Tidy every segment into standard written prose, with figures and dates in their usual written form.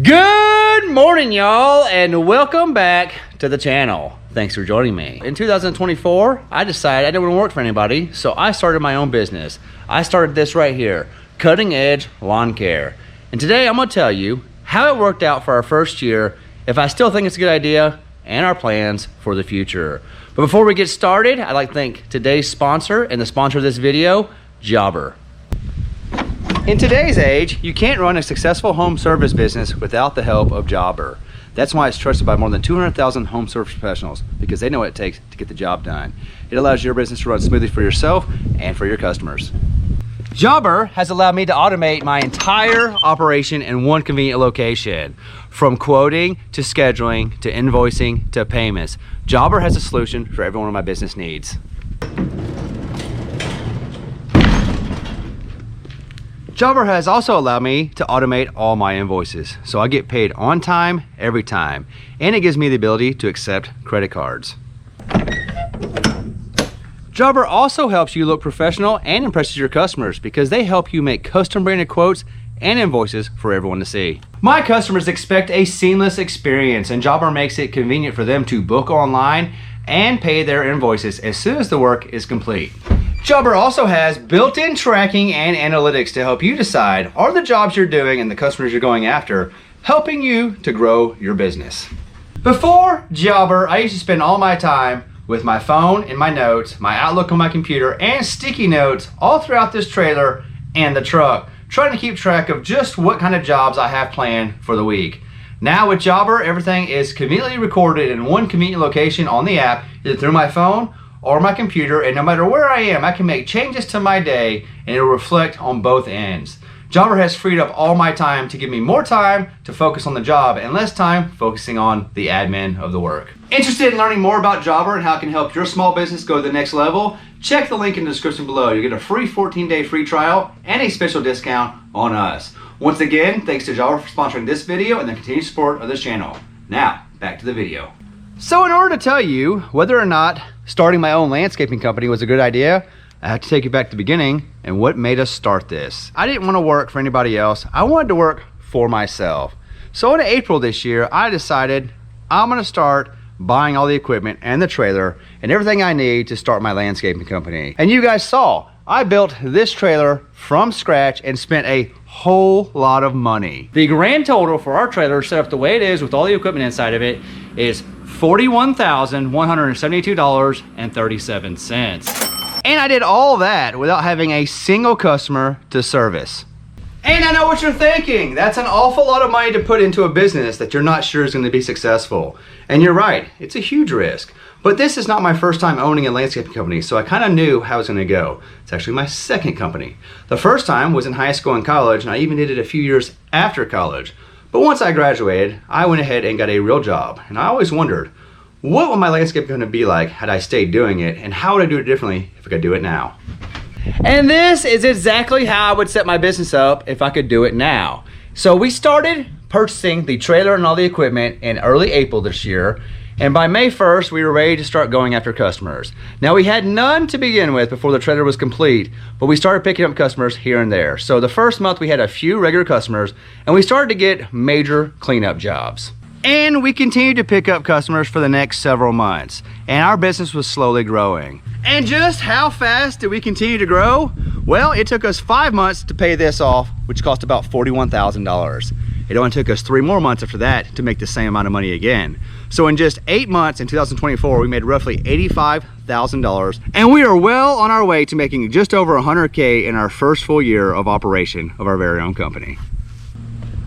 Good morning, y'all, and welcome back to the channel. Thanks for joining me. In 2024, I decided I didn't want to work for anybody, so I started my own business. I started this right here, Cutting Edge Lawn Care. And today I'm going to tell you how it worked out for our first year, if I still think it's a good idea, and our plans for the future. But before we get started, I'd like to thank today's sponsor and the sponsor of this video, Jobber. In today's age, you can't run a successful home service business without the help of Jobber. That's why it's trusted by more than 200,000 home service professionals, because they know what it takes to get the job done. It allows your business to run smoothly for yourself and for your customers. Jobber has allowed me to automate my entire operation in one convenient location. From quoting to scheduling to invoicing to payments, Jobber has a solution for every one of my business needs. Jobber has also allowed me to automate all my invoices, so I get paid on time, every time, and it gives me the ability to accept credit cards. Jobber also helps you look professional and impresses your customers because they help you make custom branded quotes and invoices for everyone to see. My customers expect a seamless experience, and Jobber makes it convenient for them to book online and pay their invoices as soon as the work is complete. Jobber also has built-in tracking and analytics to help you decide, are the jobs you're doing and the customers you're going after helping you to grow your business? Before Jobber, I used to spend all my time with my phone and my notes, my Outlook on my computer, and sticky notes all throughout this trailer and the truck, trying to keep track of just what kind of jobs I have planned for the week. Now with Jobber, everything is conveniently recorded in one convenient location on the app, either through my phone or my computer, and no matter where I am, I can make changes to my day and it will reflect on both ends. Jobber has freed up all my time to give me more time to focus on the job and less time focusing on the admin of the work. Interested in learning more about Jobber and how it can help your small business go to the next level? Check the link in the description below. You'll get a free 14-day free trial and a special discount on us. Once again, thanks to Jobber for sponsoring this video and the continued support of this channel. Now, back to the video. So in order to tell you whether or not starting my own landscaping company was a good idea, I have to take you back to the beginning and what made us start this. I didn't want to work for anybody else. I wanted to work for myself. So in April this year, I decided I'm going to start buying all the equipment and the trailer and everything I need to start my landscaping company. And you guys saw, I built this trailer from scratch and spent a whole lot of money. The grand total for our trailer set up the way it is with all the equipment inside of it is $41,172.37. And I did all that without having a single customer to service. And I know what you're thinking. That's an awful lot of money to put into a business that you're not sure is going to be successful. And you're right, it's a huge risk. But this is not my first time owning a landscaping company, so I kind of knew how it was going to go. It's actually my second company. The first time was in high school and college, and I even did it a few years after college. But once I graduated, I went ahead and got a real job. And I always wondered, what would my landscape going to be like had I stayed doing it, and how would I do it differently if I could do it now? And this is exactly how I would set my business up if I could do it now. So we started purchasing the trailer and all the equipment in early April this year, and by May 1st, we were ready to start going after customers. Now we had none to begin with before the trailer was complete, but we started picking up customers here and there. So the first month we had a few regular customers, and we started to get major cleanup jobs. And we continued to pick up customers for the next several months, and our business was slowly growing. And just how fast did we continue to grow? Well, it took us 5 months to pay this off, which cost about $41,000. It only took us 3 more months after that to make the same amount of money again. So in just 8 months in 2024, we made roughly $85,000, and we are well on our way to making just over $100K in our first full year of operation of our very own company.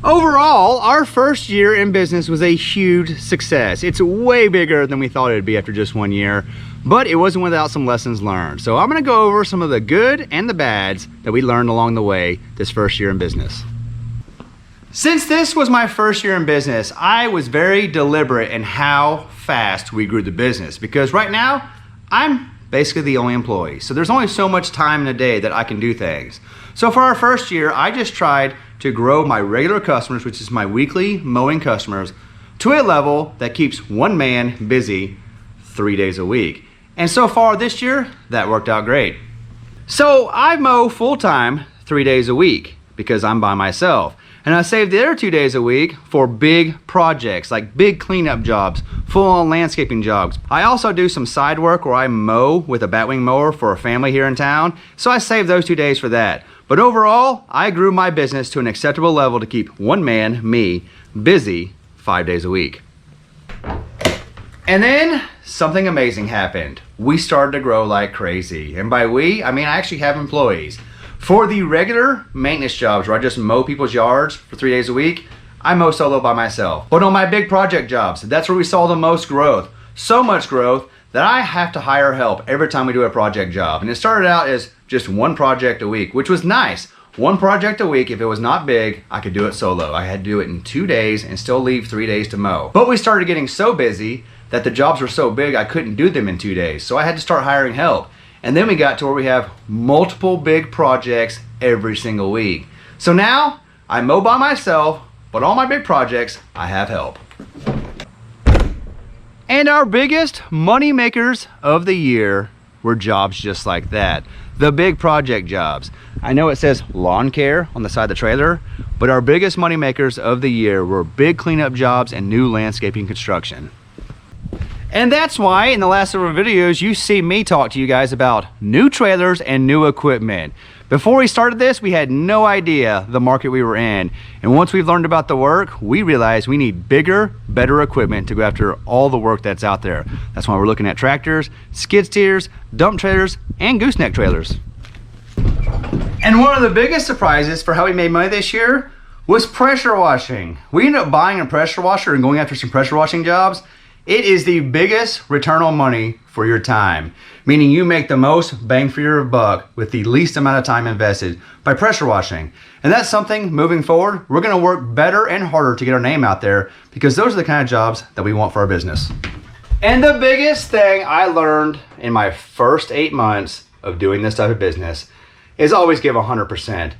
Overall, our first year in business was a huge success. It's way bigger than we thought it would be after just 1 year, but it wasn't without some lessons learned. So I'm gonna go over some of the good and the bads that we learned along the way this first year in business. Since this was my first year in business, I was very deliberate in how fast we grew the business, because right now, I'm basically the only employee. So there's only so much time in a day that I can do things. So for our first year, I just tried to grow my regular customers, which is my weekly mowing customers, to a level that keeps one man busy 3 days a week. And so far this year, that worked out great. So I mow full-time 3 days a week because I'm by myself. And I save the other 2 days a week for big projects, like big cleanup jobs, full-on landscaping jobs. I also do some side work where I mow with a batwing mower for a family here in town, so I save those 2 days for that. But overall, I grew my business to an acceptable level to keep one man, me, busy 5 days a week. And then something amazing happened. We started to grow like crazy. And by we, I mean I actually have employees. For the regular maintenance jobs where I just mow people's yards for 3 days a week, I mow solo by myself. But on my big project jobs, that's where we saw the most growth. So much growth that I have to hire help every time we do a project job. And it started out as just one project a week, which was nice. One project a week. If it was not big, I could do it solo. I had to do it in 2 days and still leave 3 days to mow. But we started getting so busy that the jobs were so big I couldn't do them in 2 days. So I had to start hiring help. And then we got to where we have multiple big projects every single week. So now I mow by myself, but all my big projects, I have help. And our biggest money makers of the year were jobs just like that. The big project jobs. I know it says lawn care on the side of the trailer, but our biggest money makers of the year were big cleanup jobs and new landscaping construction. And that's why in the last several videos you see me talk to you guys about new trailers and new equipment. Before we started this, we had no idea the market we were in. And once we've learned about the work, we realized we need bigger, better equipment to go after all the work that's out there. That's why we're looking at tractors, skid steers, dump trailers, and gooseneck trailers. And one of the biggest surprises for how we made money this year was pressure washing. We ended up buying a pressure washer and going after some pressure washing jobs. It is the biggest return on money for your time, meaning you make the most bang for your buck with the least amount of time invested by pressure washing. And that's something moving forward, we're gonna work better and harder to get our name out there because those are the kind of jobs that we want for our business. And the biggest thing I learned in my first 8 months of doing this type of business is always give 100%.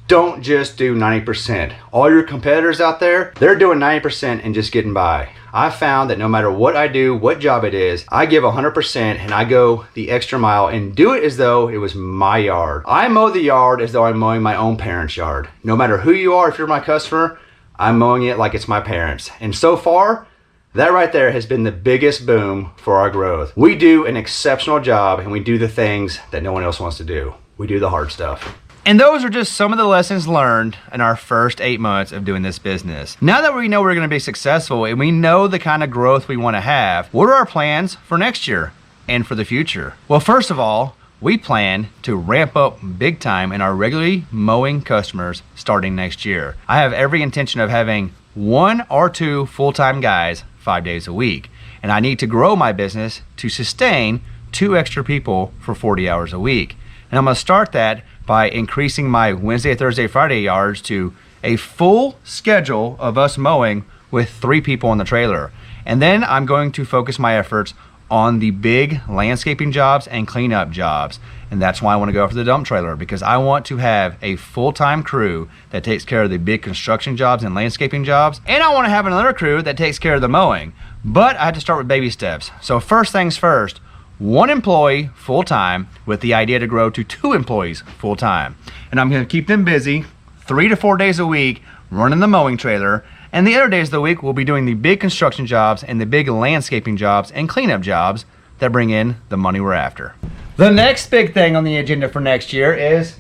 Don't just do 90%. All your competitors out there, they're doing 90% and just getting by. I found that no matter what I do, what job it is, I give 100% and I go the extra mile and do it as though it was my yard. I mow the yard as though I'm mowing my own parents' yard. No matter who you are, if you're my customer, I'm mowing it like it's my parents. And so far, that right there has been the biggest boom for our growth. We do an exceptional job and we do the things that no one else wants to do. We do the hard stuff. And those are just some of the lessons learned in our first 8 months of doing this business. Now that we know we're gonna be successful and we know the kind of growth we wanna have, what are our plans for next year and for the future? Well, first of all, we plan to ramp up big time in our regularly mowing customers starting next year. I have every intention of having 1 or 2 full-time guys 5 days a week. And I need to grow my business to sustain 2 extra people for 40 hours a week. And I'm gonna start that by increasing my Wednesday, Thursday, Friday yards to a full schedule of us mowing with 3 people on the trailer. And then I'm going to focus my efforts on the big landscaping jobs and cleanup jobs. And that's why I want to go after the dump trailer, because I want to have a full-time crew that takes care of the big construction jobs and landscaping jobs. And I want to have another crew that takes care of the mowing. But I had to start with baby steps. So first things first, 1 employee full-time with the idea to grow to 2 employees full-time. And I'm gonna keep them busy 3 to 4 days a week running the mowing trailer. And the other days of the week, we'll be doing the big construction jobs and the big landscaping jobs and cleanup jobs that bring in the money we're after. The next big thing on the agenda for next year is,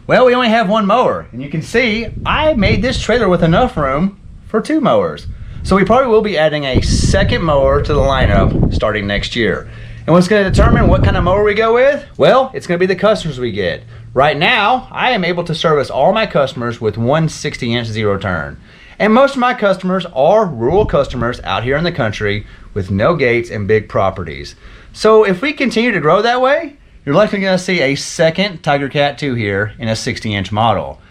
well, we only have 1 mower. And you can see, I made this trailer with enough room for 2 mowers. So we probably will be adding a second mower to the lineup starting next year. And what's going to determine what kind of mower we go with? Well, it's going to be the customers we get. Right now, I am able to service all my customers with 1 60-inch zero turn. And most of my customers are rural customers out here in the country with no gates and big properties. So if we continue to grow that way, you're likely going to see a second Tiger Cat 2 here in a 60-inch model.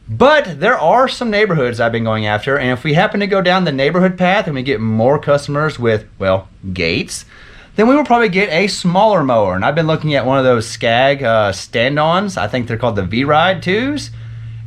But there are some neighborhoods I've been going after, and if we happen to go down the neighborhood path and we get more customers with, well, gates, then we will probably get a smaller mower. And I've been looking at one of those Skag stand-ons. I think they're called the V-Ride 2s,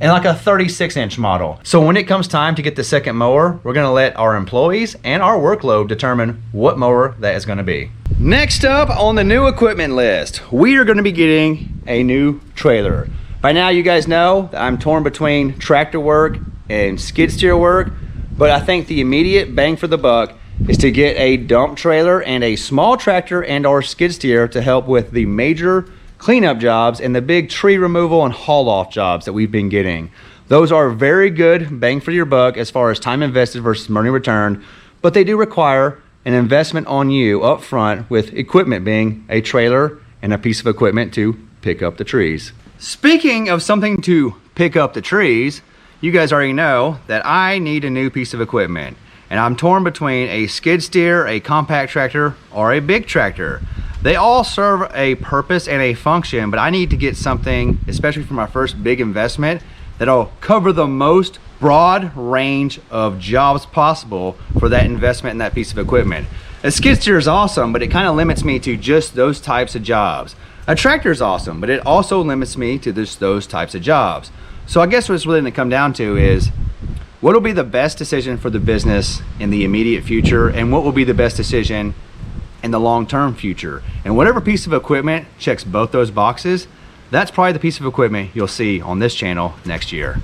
and like a 36-inch model. So when it comes time to get the second mower, we're gonna let our employees and our workload determine what mower that is gonna be. Next up on the new equipment list, we are gonna be getting a new trailer. By now you guys know that I'm torn between tractor work and skid steer work, but I think the immediate bang for the buck is to get a dump trailer and a small tractor and or skid steer to help with the major cleanup jobs and the big tree removal and haul off jobs that we've been getting. Those are very good bang for your buck as far as time invested versus money returned, but they do require an investment on you up front, with equipment being a trailer and a piece of equipment to pick up the trees. Speaking of something to pick up the trees, you guys already know that I need a new piece of equipment, and I'm torn between a skid steer, a compact tractor, or a big tractor. They all serve a purpose and a function, but I need to get something, especially for my first big investment, that'll cover the most broad range of jobs possible for that investment in that piece of equipment. A skid steer is awesome, but it kind of limits me to just those types of jobs. A tractor is awesome, but it also limits me to just those types of jobs. So I guess what it's really going to come down to is, what will be the best decision for the business in the immediate future, and what will be the best decision in the long-term future? And whatever piece of equipment checks both those boxes, that's probably the piece of equipment you'll see on this channel next year.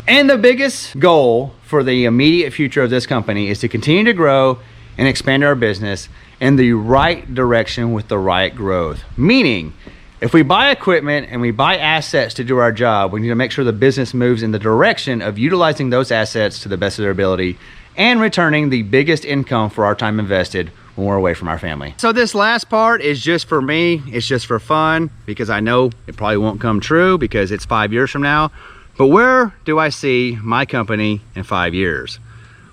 And the biggest goal for the immediate future of this company is to continue to grow and expand our business in the right direction with the right growth. Meaning, if we buy equipment and we buy assets to do our job, we need to make sure the business moves in the direction of utilizing those assets to the best of their ability and returning the biggest income for our time invested when we're away from our family. So this last part is just for me. It's just for fun, because I know it probably won't come true because it's 5 years from now. But where do I see my company in 5 years?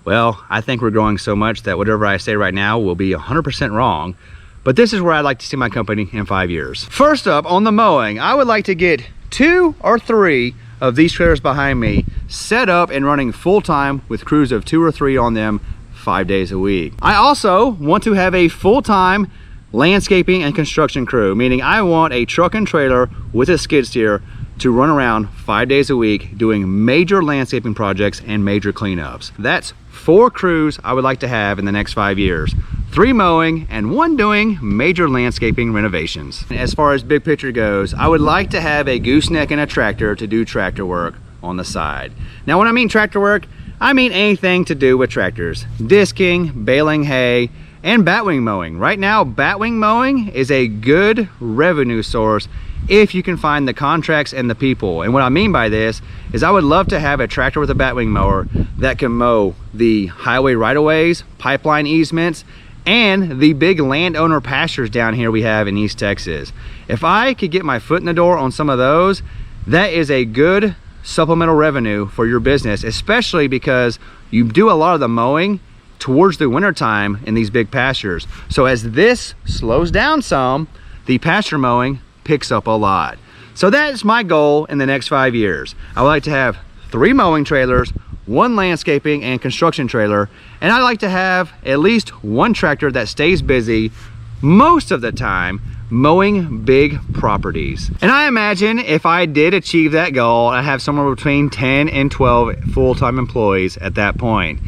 Well, I think we're growing so much that whatever I say right now will be 100% wrong. But this is where I'd like to see my company in 5 years. First up, on the mowing, I would like to get 2 or 3 of these trailers behind me set up and running full-time with crews of 2 or 3 on them 5 days a week. I also want to have a full-time landscaping and construction crew, meaning I want a truck and trailer with a skid steer to run around 5 days a week doing major landscaping projects and major cleanups. That's 4 crews I would like to have in the next 5 years. 3 mowing and 1 doing major landscaping renovations. As far as big picture goes, I would like to have a gooseneck and a tractor to do tractor work on the side. Now when I mean tractor work, I mean anything to do with tractors. Disking, baling hay, and batwing mowing. Right now, batwing mowing is a good revenue source if you can find the contracts and the people. And what I mean by this is, I would love to have a tractor with a batwing mower that can mow the highway right-of-ways, pipeline easements, and the big landowner pastures down here we have in East Texas. If I could get my foot in the door on some of those, that is a good supplemental revenue for your business, especially because you do a lot of the mowing towards the winter time in these big pastures. So as this slows down some, the pasture mowing picks up a lot. So that's my goal in the next 5 years. I would like to have 3 mowing trailers, 1 landscaping and construction trailer, and I'd like to have at least 1 tractor that stays busy most of the time mowing big properties. And I imagine if I did achieve that goal, I'd have somewhere between 10 and 12 full-time employees at that point.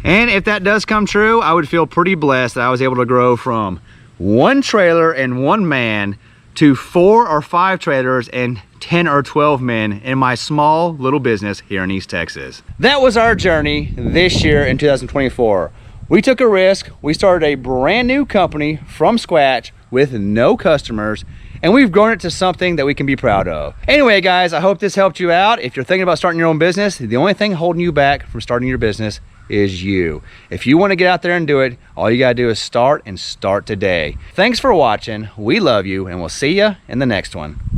And if that does come true, I would feel pretty blessed that I was able to grow from 1 trailer and 1 man to 4 or 5 trailers and 10 or 12 men in my small little business here in East Texas. That was our journey this year in 2024. We took a risk. We started a brand new company from scratch with no customers, and we've grown it to something that we can be proud of. Anyway, guys, I hope this helped you out. If you're thinking about starting your own business, the only thing holding you back from starting your business is you. If you want to get out there and do it, all you gotta do is start, and start today. Thanks for watching. We love you, and we'll see you in the next one.